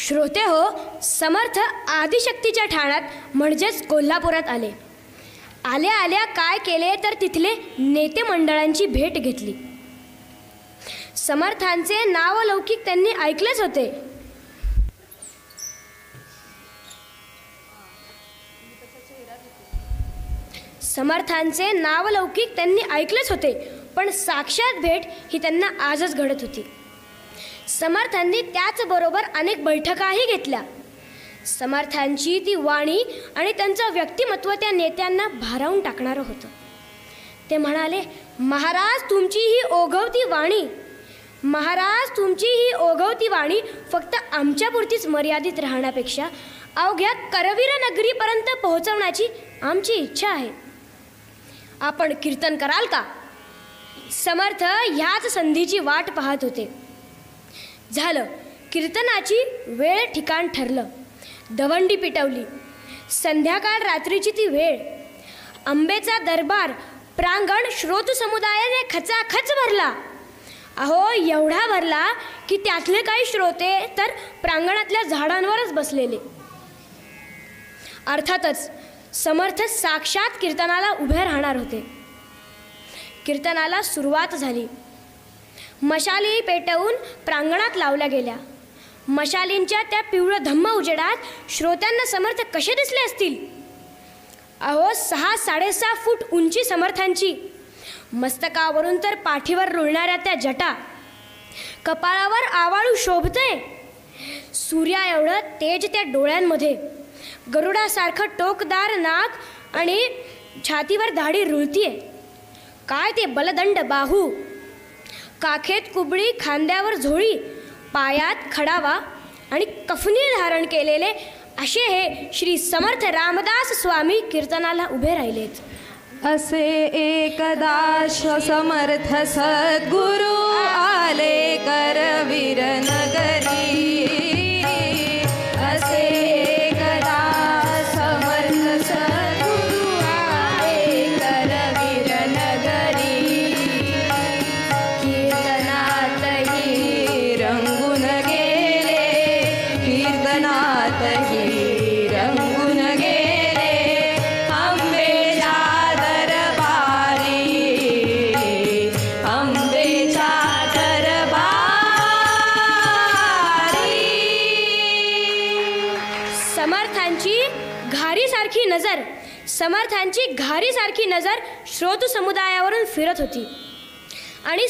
श्रोते हो, समर्थ आदिशक्तीच्या ठाण्यात म्हणजेच कोल्हापुरात आले. आल्या आल्या काय केले तर तिथले नेते मंडळांची भेट घेतली. समर्थांचे नावलौकिक त्यांनी ऐकलेच होते. समर्थांचे नावलौकिक त्यांनी ऐकलेच होते, पण साक्षात भेट ही त्यांना आजच घडत होती. समर्थांनी त्याचबरोबर अनेक बैठकाही घेतल्या. समर्थांची ती वाणी आणि त्यांचं व्यक्तिमत्व त्या नेत्यांना भारावून टाकणारं होतं. ते म्हणाले, महाराज तुमची ही ओघवती वाणी, महाराज तुमची ही ओघवती वाणी फक्त आमच्यापुरतीच मर्यादित राहण्यापेक्षा अवघ्या करवीर नगरीपर्यंत पोहोचवण्याची आमची इच्छा आहे. आपण कीर्तन कराल का? समर्थ ह्याच संधीची वाट पाहत होते. झालं. कीर्तनाची वेळ ठिकाण ठरलं. दवंडी पिटवली. संध्याकाळ रात्रीची ती वेळ. अंबेचा दरबार प्रांगण श्रोत समुदायाने खचाखच भरला. अहो एवढा भरला की त्यातले काही श्रोते तर प्रांगणातल्या झाडांवरच बसलेले. अर्थातच समर्थ साक्षात कीर्तनाला उभे राहणार होते. कीर्तनाला सुरुवात झाली. मशाली पेटवून प्रांगणात लावल्या गेल्या. मशालींच्या त्या पिवळं धम्म उजेडात श्रोत्यांना समर्थ कसे दिसले असतील? अहो 6-6.5 फूट उंची समर्थांची. मस्तकावरून तर पाठीवर रुळणाऱ्या त्या जटा. कपाळावर आवाळू शोभते. सूर्या एवढं तेज त्या डोळ्यांमध्ये. गरुडासारखं टोकदार नाक आणि छातीवर दाढी रुळतीये. काय ते बलदंड बाहू. काखेत कुबळी, खांद्यावर झोळी, पायात खडावा आणि कफनी धारण केलेले असे हे श्री समर्थ रामदास स्वामी कीर्तनाला उभे राहिलेत. असे एकदा समर्थ सद्गुरु आले करवीर नगरी. असे एकदा समर्थ सद्गुरु आले करवीर नगरी. कीर्तनातही रंगून गेले, कीर्तनातही रंगून गेले अंबेच्या दरबारी, अंबेच्या दरबारी. समर्थांची घारीसारखी नजर, समर्थांची घारीसारखी नजर श्रोत समुदायावरून फिरत होती आणि